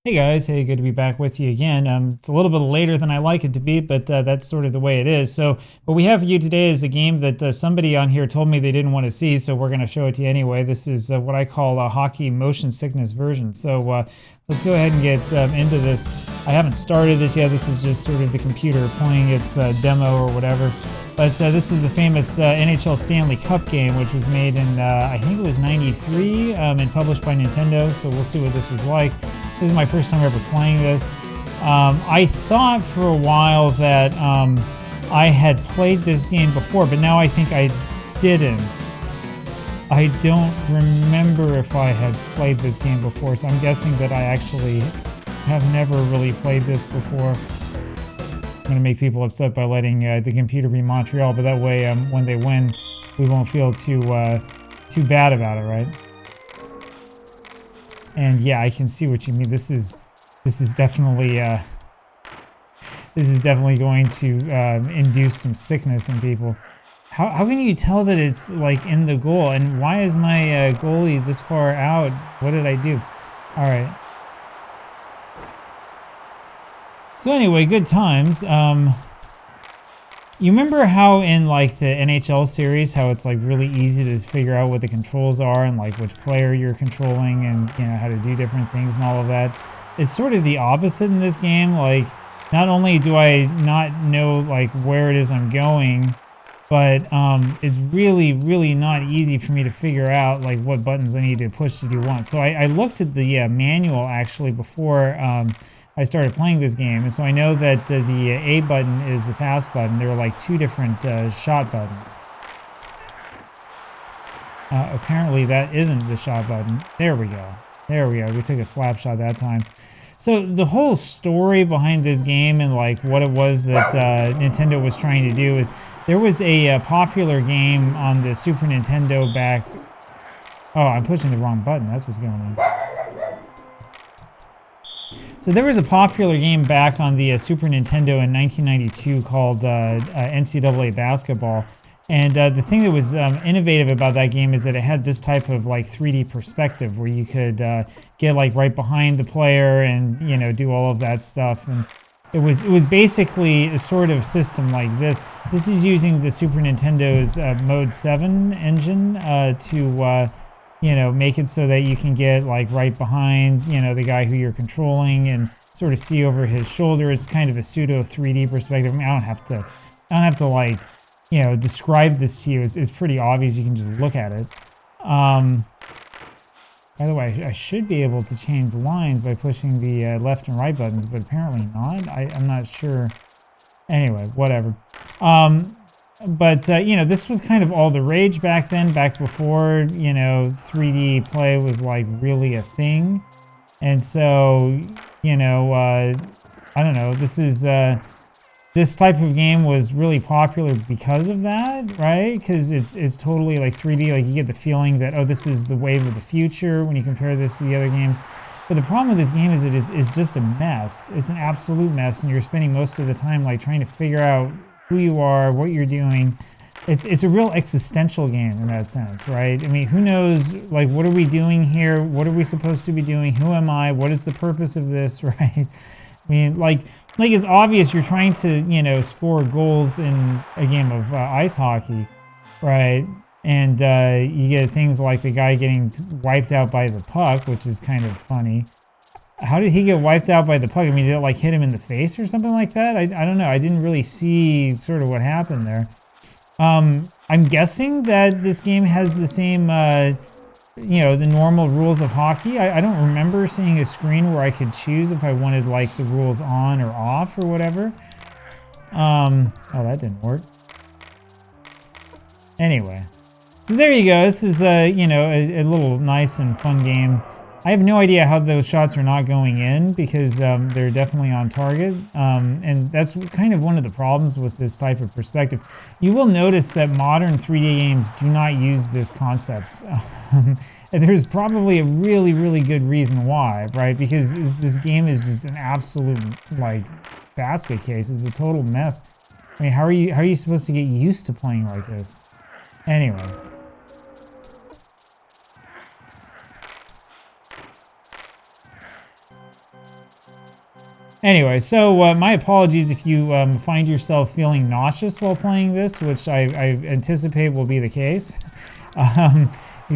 Hey guys, hey, good to be back with you again. It's a little bit later than I like it to be, but that's sort of the way it is. So, what we have for you today is a game that somebody on here told me they didn't want to see, so we're going to show it to you anyway. This is what I call a hockey motion sickness version. So, let's go ahead and get into this. I haven't started this yet. This is just sort of the computer playing its demo or whatever. But this is the famous NHL Stanley Cup game, which was made in, I think it was '93 and published by Nintendo. So we'll see what this is like. This is my first time ever playing this. I thought for a while that I had played this game before, but now I think I didn't. I don't remember if I had played this game before, so I'm guessing that I actually have never really played this before. I'm going to make people upset by letting the computer be Montreal, but that way when they win, we won't feel too bad about it, right? And yeah, I can see what you mean. This is definitely going to induce some sickness in people. How can you tell that it's like in the goal? And why is my goalie this far out? What did I do? All right. So anyway, good times. You remember how in like the NHL series, how it's like really easy to figure out what the controls are and like which player you're controlling and you know how to do different things and all of that? It's sort of the opposite in this game. Like, not only do I not know like where it is I'm going, but it's really not easy for me to figure out like what buttons I need to push to do what. So I looked at the manual actually before I started playing this game, and so I know that the A button is the pass button. There are like two different shot buttons. Apparently that isn't the shot button. There we go. There we go. We took a slap shot that time. So the whole story behind this game and like what it was that Nintendo was trying to do is there was a popular game on the Super Nintendo back. Oh, I'm pushing the wrong button. That's what's going on. So there was a popular game back on the Super Nintendo in 1992 called NCAA Basketball. And the thing that was innovative about that game is that it had this type of like 3D perspective where you could get like right behind the player and you know do all of that stuff. And it was basically a sort of system like this. This is using the Super Nintendo's Mode 7 engine to you know, make it so that you can get like right behind, you know, the guy who you're controlling and sort of see over his shoulder. It's kind of a pseudo 3D perspective. I mean, I don't have to like, you know, describe this to you. It's pretty obvious. You can just look at it. By the way, I should be able to change lines by pushing the left and right buttons, but apparently not. I'm not sure. Anyway, whatever. But, you know, this was kind of all the rage back then, back before, you know, 3D play was like really a thing. And so, you know, I don't know, this type of game was really popular because of that, right? Because it's totally like 3D, like you get the feeling that, oh, this is the wave of the future when you compare this to the other games. But the problem with this game is it is just a mess. It's an absolute mess, and you're spending most of the time like trying to figure out who you are, what you're doing. It's a real existential game in that sense, right? I mean, who knows, like, what are we doing here? What are we supposed to be doing? Who am I? What is the purpose of this, right? I mean, like it's obvious you're trying to, you know, score goals in a game of ice hockey, right? And you get things like the guy getting wiped out by the puck, which is kind of funny. How did he get wiped out by the puck? I mean, did it like hit him in the face or something like that? I don't know. I didn't really see sort of what happened there. I'm guessing that this game has the same, you know, the normal rules of hockey. I don't remember seeing a screen where I could choose if I wanted like the rules on or off or whatever. Oh, that didn't work. Anyway, so there you go. This is, you know, a little nice and fun game. I have no idea how those shots are not going in because they're definitely on target. And that's kind of one of the problems with this type of perspective. You will notice that modern 3D games do not use this concept. And there's probably a really good reason why, right? Because this game is just an absolute like basket case. It's a total mess. I mean, how are you supposed to get used to playing like this? Anyway. Anyway, so my apologies if you find yourself feeling nauseous while playing this, which I anticipate will be the case.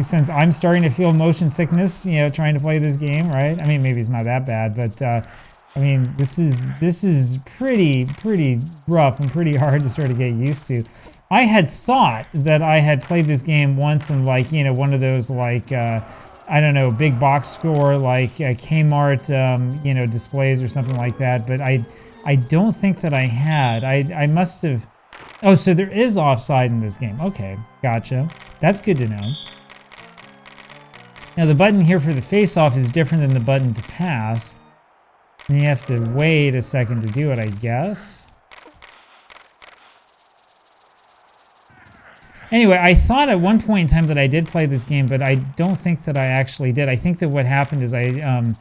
Since I'm starting to feel motion sickness, trying to play this game, right? I mean, maybe it's not that bad, but I mean, this is pretty rough and pretty hard to sort of get used to. I had thought that I had played this game once in like, one of those like, I don't know, big box store like Kmart, displays or something like that. But I don't think that I had. I must have. Oh, so there is offside in this game. Okay, gotcha. That's good to know. Now the button here for the face-off is different than the button to pass. And you have to wait a second to do it, I guess. Anyway, I thought at one point in time that I did play this game, but I don't think that I actually did. I think that what happened is I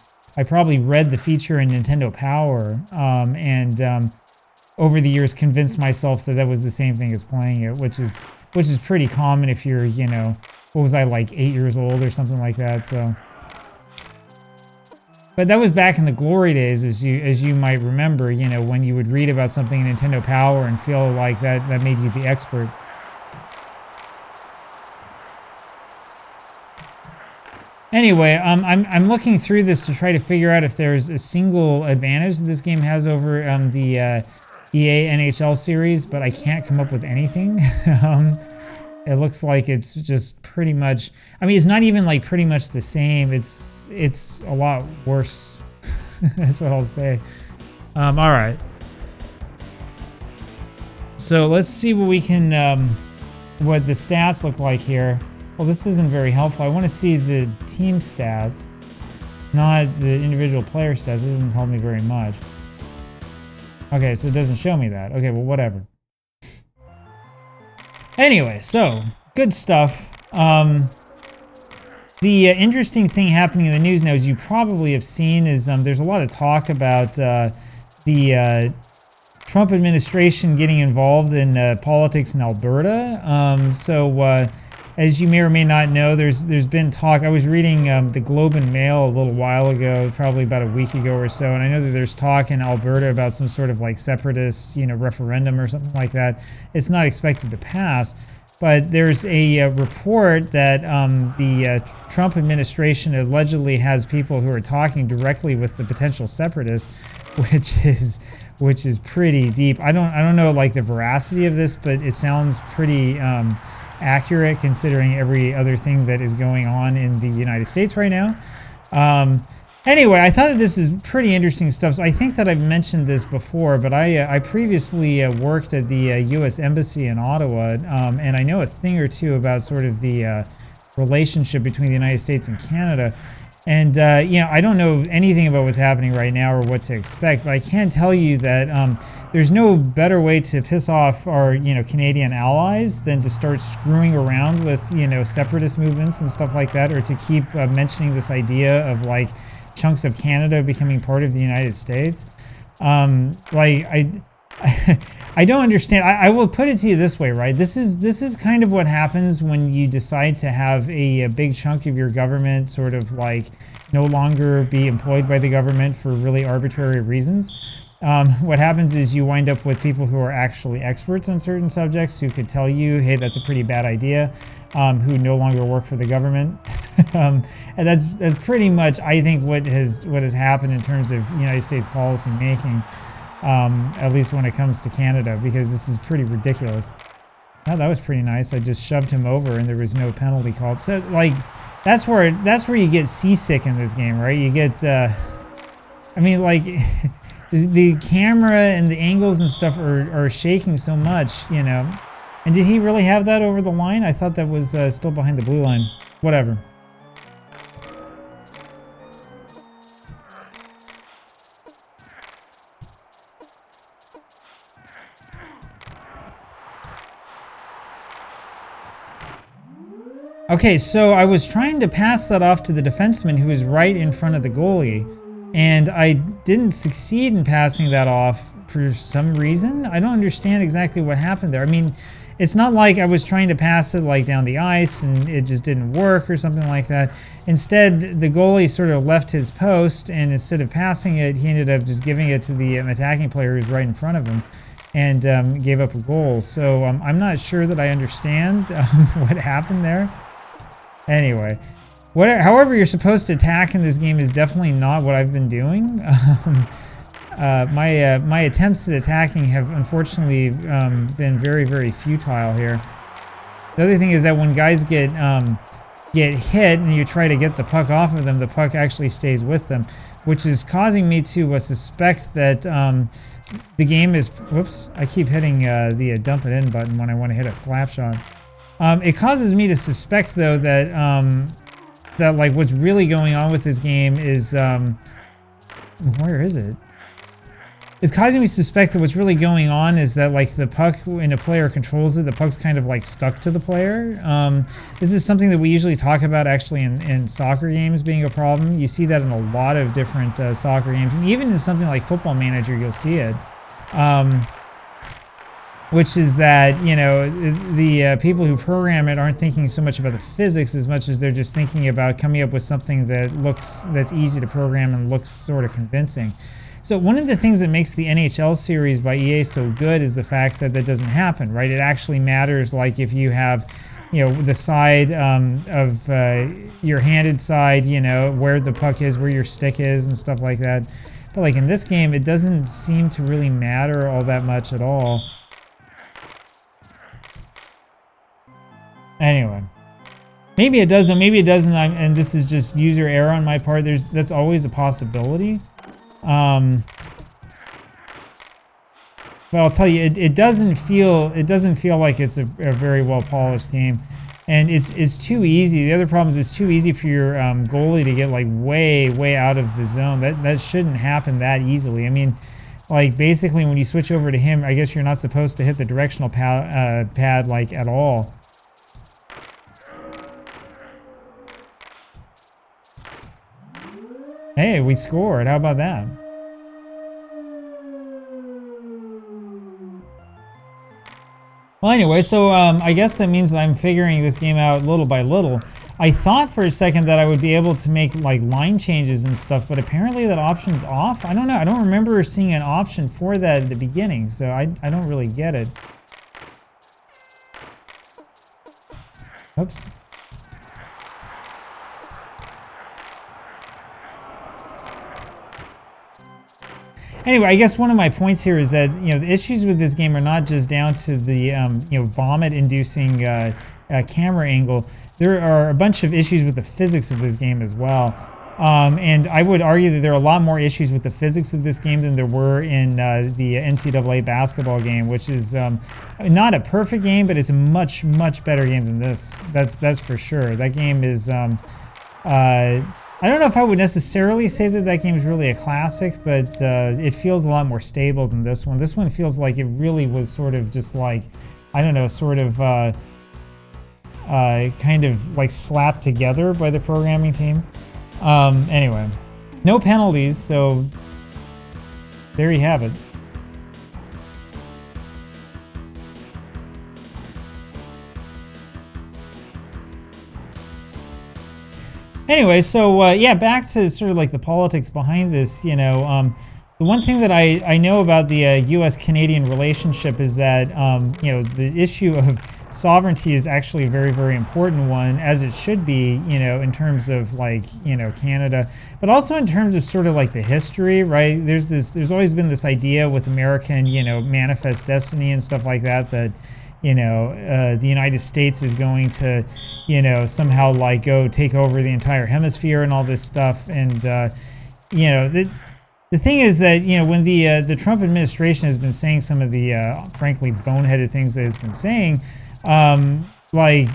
probably read the feature in Nintendo Power, and over the years convinced myself that that was the same thing as playing it, which is pretty common if you're, what was I, like 8 years old or something like that. So, but that was back in the glory days, as you might remember, when you would read about something in Nintendo Power and feel like that made you the expert. Anyway, I'm looking through this to try to figure out if there's a single advantage that this game has over the EA NHL series, but I can't come up with anything. It looks like it's just pretty much. I mean, it's not even like pretty much the same. It's a lot worse. That's what I'll say. All right. So let's see what we can, what the stats look like here. Well, this isn't very helpful. I want to see the team stats, not the individual player stats. This doesn't help me very much. Okay, so it doesn't show me that. Okay, well, whatever. Anyway, so good stuff. The interesting thing happening in the news now, as you probably have seen, is there's a lot of talk about the Trump administration getting involved in politics in Alberta. As you may or may not know, there's been talk. I was reading the Globe and Mail a little while ago, probably about a week ago or so, and I know that there's talk in Alberta about some sort of like separatist, referendum or something like that. It's not expected to pass, but there's a report that the Trump administration allegedly has people who are talking directly with the potential separatists, which is pretty deep. I don't know like the veracity of this, but it sounds pretty accurate considering every other thing that is going on in the United States right now. Anyway, I thought that this is pretty interesting stuff. So I think that I've mentioned this before, but I previously worked at the U.S. Embassy in Ottawa, and I know a thing or two about sort of the relationship between the United States and Canada. And, I don't know anything about what's happening right now or what to expect, but I can tell you that there's no better way to piss off our, Canadian allies than to start screwing around with, separatist movements and stuff like that, or to keep mentioning this idea of, like, chunks of Canada becoming part of the United States. I don't understand. I will put it to you this way, right? This is kind of what happens when you decide to have a big chunk of your government sort of like no longer be employed by the government for really arbitrary reasons. What happens is you wind up with people who are actually experts on certain subjects who could tell you, hey, that's a pretty bad idea, who no longer work for the government. And that's pretty much, I think, what has happened in terms of United States policy making. At least when it comes to Canada, because this is pretty ridiculous. Oh, that was pretty nice. I just shoved him over and there was no penalty called. So, like, that's where you get seasick in this game, right? You get, I mean, like, the camera and the angles and stuff are shaking so much, And did he really have that over the line? I thought that was still behind the blue line. Whatever. Okay, so I was trying to pass that off to the defenseman who was right in front of the goalie, and I didn't succeed in passing that off for some reason. I don't understand exactly what happened there. I mean, it's not like I was trying to pass it like down the ice and it just didn't work or something like that. Instead, the goalie sort of left his post, and instead of passing it, he ended up just giving it to the attacking player who's right in front of him, and gave up a goal. So I'm not sure that I understand what happened there. Anyway, however you're supposed to attack in this game is definitely not what I've been doing. My attempts at attacking have unfortunately been very, very futile here. The other thing is that when guys get hit and you try to get the puck off of them, the puck actually stays with them, which is causing me to suspect that the game is... Whoops, I keep hitting the dump it in button when I want to hit a slap shot. It causes me to suspect, though, that that like what's really going on with this game is... where is it? It's causing me to suspect that what's really going on is that like the puck, when a player controls it, the puck's kind of like stuck to the player. This is something that we usually talk about actually in soccer games being a problem. You see that in a lot of different soccer games, and even in something like Football Manager, you'll see it. Which is that, you know, the people who program it aren't thinking so much about the physics as much as they're just thinking about coming up with something that's easy to program and looks sort of convincing. So one of the things that makes the NHL series by EA so good is the fact that that doesn't happen, right? It actually matters, like if you have, you know, the side of your handed side, you know, where the puck is, where your stick is and stuff like that. But like in this game, it doesn't seem to really matter all that much at all. Anyway, maybe it does, and maybe it doesn't, and this is just user error on my part. That's always a possibility. But I'll tell you, it doesn't feel like it's a very well polished game, and it's too easy. The other problem is it's too easy for your goalie to get like way out of the zone. That shouldn't happen that easily. I mean, like basically when you switch over to him, I guess you're not supposed to hit the directional pad like at all. Hey, we scored. How about that? Well, anyway, so I guess that means that I'm figuring this game out little by little. I thought for a second that I would be able to make like line changes and stuff, but apparently that option's off. I don't know. I don't remember seeing an option for that at the beginning, so I don't really get it. Oops. Anyway, I guess one of my points here is that, you know, the issues with this game are not just down to the, you know, vomit-inducing camera angle. There are a bunch of issues with the physics of this game as well. And I would argue that there are a lot more issues with the physics of this game than there were in the NCAA basketball game, which is not a perfect game, but it's a much better game than this. That's for sure. That game is... I don't know if I would necessarily say that that game is really a classic, but it feels a lot more stable than this one. This one feels like it really was sort of just like, I don't know, sort of kind of like slapped together by the programming team. Anyway, no penalties, so there you have it. Anyway, so yeah, back to sort of like the politics behind this, you know, the one thing that I know about the U.S.-Canadian relationship is that, you know, the issue of sovereignty is actually a very important one, as it should be, you know, in terms of like, you know, Canada, but also in terms of sort of like the history, right? There's always been this idea with American, you know, manifest destiny and stuff like that, that, you know, the United States is going to, you know, somehow like go take over the entire hemisphere and all this stuff. And, you know, the thing is that, you know, when the Trump administration has been saying some of the, frankly, boneheaded things that it's been saying, like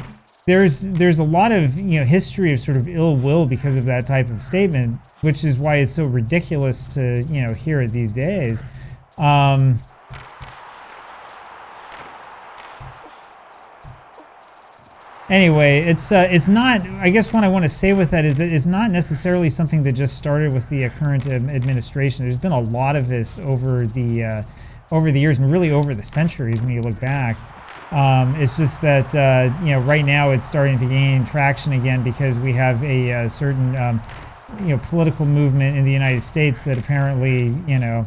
there's a lot of, you know, history of sort of ill will because of that type of statement, which is why it's so ridiculous to, you know, hear it these days. Anyway, it's not, I guess what I want to say with that is that it's not necessarily something that just started with the current administration. There's been a lot of this over the years and really over the centuries when you look back. It's just that you know, right now it's starting to gain traction again because we have a certain you know, political movement in the United States that apparently, you know,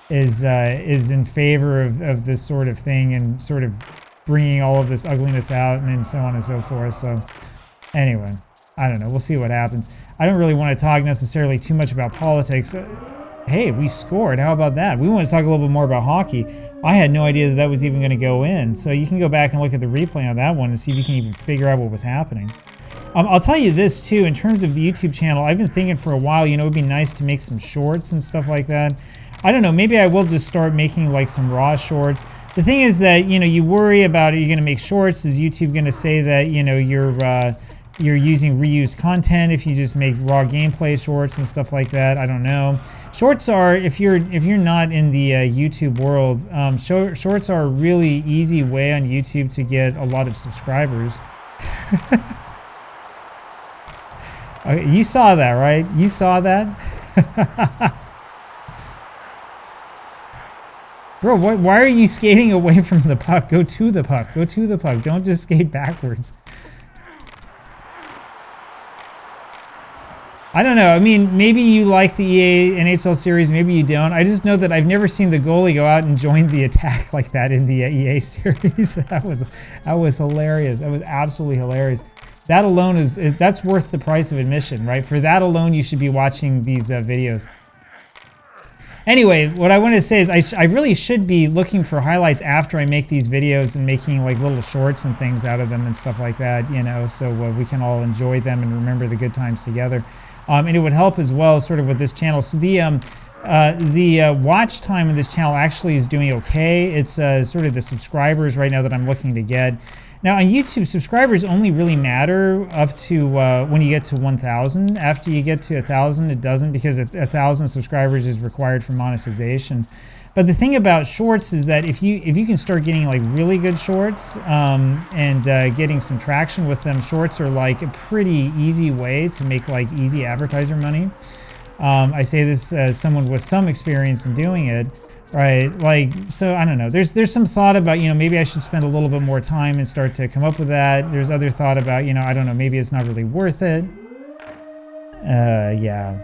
is in favor of this sort of thing and sort of bringing all of this ugliness out and so on and so forth. So anyway, I don't know. We'll see what happens. I don't really want to talk necessarily too much about politics. Hey, we scored. How about that? We want to talk a little bit more about hockey. I had no idea that that was even going to go in. So you can go back and look at the replay on that one and see if you can even figure out what was happening. I'll tell you this too, in terms of the YouTube channel, I've been thinking for a while, you know, it'd be nice to make some shorts and stuff like that. I don't know, maybe I will just start making like some raw shorts. The thing is that, you know, you worry about, are you going to make shorts? Is YouTube going to say that, you know, you're using reused content if you just make raw gameplay shorts and stuff like that? I don't know. Shorts are, if you're not in the YouTube world, shorts are a really easy way on YouTube to get a lot of subscribers. Okay, you saw that, right? You saw that? Bro, why are you skating away from the puck? Go to the puck. Go to the puck. Don't just skate backwards. I don't know. I mean, maybe you like the EA NHL series, maybe you don't. I just know that I've never seen the goalie go out and join the attack like that in the EA series. That was hilarious. That was absolutely hilarious. That alone that's worth the price of admission, right? For that alone, you should be watching these videos. Anyway, what I wanted to say is I really should be looking for highlights after I make these videos and making like little shorts and things out of them and stuff like that, you know, so we can all enjoy them and remember the good times together. And it would help as well sort of with this channel. So the watch time of this channel actually is doing okay. It's sort of the subscribers right now that I'm looking to get. Now on YouTube, subscribers only really matter up to when you get to 1,000. After you get to 1,000, it doesn't, because 1,000 subscribers is required for monetization. But the thing about shorts is that if you can start getting like really good shorts and getting some traction with them, shorts are like a pretty easy way to make like easy advertiser money. I say this as someone with some experience in doing it. Right, like, so I don't know. There's some thought about, you know, maybe I should spend a little bit more time and start to come up with that. There's other thought about, you know, I don't know, maybe it's not really worth it. Yeah.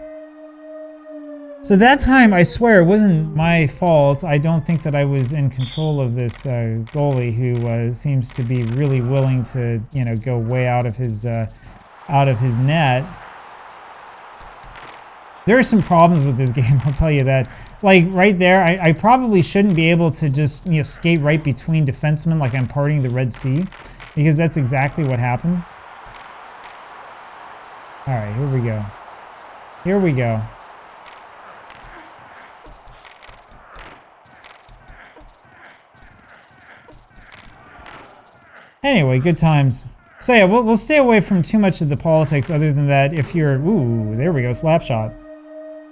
So that time, I swear, it wasn't my fault. I don't think that I was in control of this goalie who seems to be really willing to, you know, go way out of his net. There are some problems with this game, I'll tell you that. Like right there, I probably shouldn't be able to just, you know, skate right between defensemen like I'm parting the Red Sea, because that's exactly what happened. All right, here we go. Here we go. Anyway, good times. So yeah, we'll stay away from too much of the politics other than that if you're, ooh, there we go, slap shot.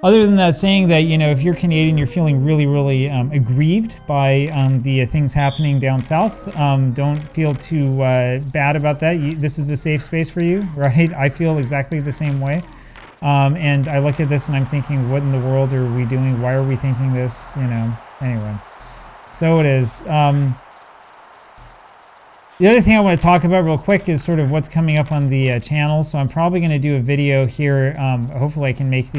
Other than that, saying that, you know, if you're Canadian, you're feeling really, really aggrieved by the things happening down south, don't feel too bad about that. This is a safe space for you, right? I feel exactly the same way. And I look at this and I'm thinking, what in the world are we doing? Why are we thinking this? You know, anyway. So it is. The other thing I want to talk about real quick is sort of what's coming up on the channel. So I'm probably going to do a video here. Hopefully I can make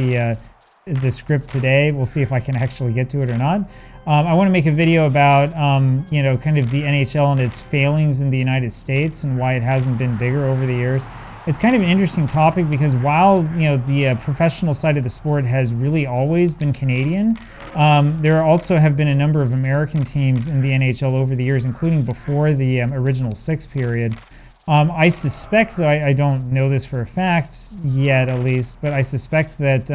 the script today. We'll see if I can actually get to it or not. I want to make a video about, you know, kind of the NHL and its failings in the United States and why it hasn't been bigger over the years. It's kind of an interesting topic because while, you know, the professional side of the sport has really always been Canadian, there also have been a number of American teams in the NHL over the years, including before the original 6 period. I suspect, though I don't know this for a fact yet at least, but I suspect that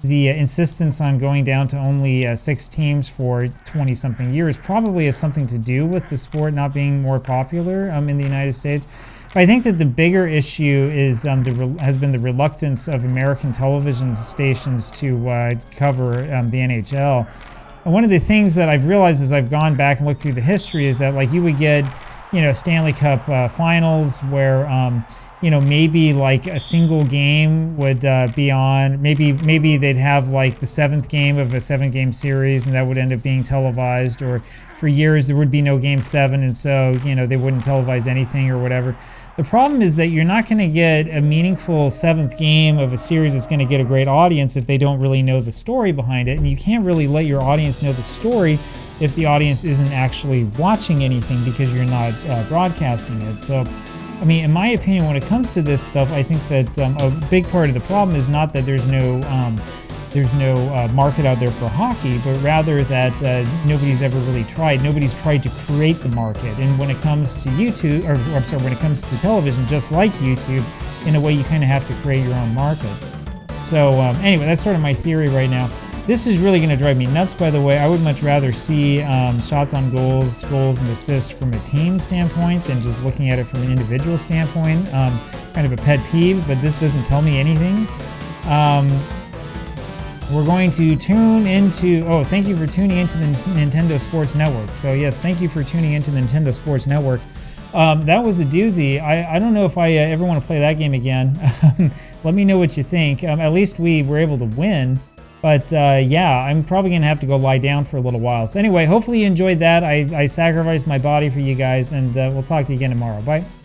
the insistence on going down to only 6 teams for 20-something years probably has something to do with the sport not being more popular in the United States. But I think that the bigger issue is has been the reluctance of American television stations to cover the NHL. And one of the things that I've realized as I've gone back and looked through the history is that, like, you would get, you know, Stanley Cup finals where maybe like a single game would be on. Maybe they'd have like the 7th game of a 7-game series, and that would end up being televised. Or for years there would be no Game 7, and so they wouldn't televise anything or whatever. The problem is that you're not going to get a meaningful 7th game of a series that's going to get a great audience if they don't really know the story behind it, and you can't really let your audience know the story if the audience isn't actually watching anything because you're not broadcasting it. So, I mean, in my opinion, when it comes to this stuff, I think that a big part of the problem is not that there's no market out there for hockey, but rather that nobody's ever really tried. Nobody's tried to create the market. And when it comes to YouTube, when it comes to television, just like YouTube, in a way you kind of have to create your own market. So anyway, that's sort of my theory right now. This is really going to drive me nuts, by the way. I would much rather see shots on goals and assists from a team standpoint than just looking at it from an individual standpoint. Kind of a pet peeve, but this doesn't tell me anything. We're going to tune into... Oh, thank you for tuning into the Nintendo Sports Network. So yes, thank you for tuning into the Nintendo Sports Network. That was a doozy. I don't know if I ever want to play that game again. Let me know what you think. At least we were able to win. But yeah, I'm probably going to have to go lie down for a little while. So anyway, hopefully you enjoyed that. I sacrificed my body for you guys, and we'll talk to you again tomorrow. Bye.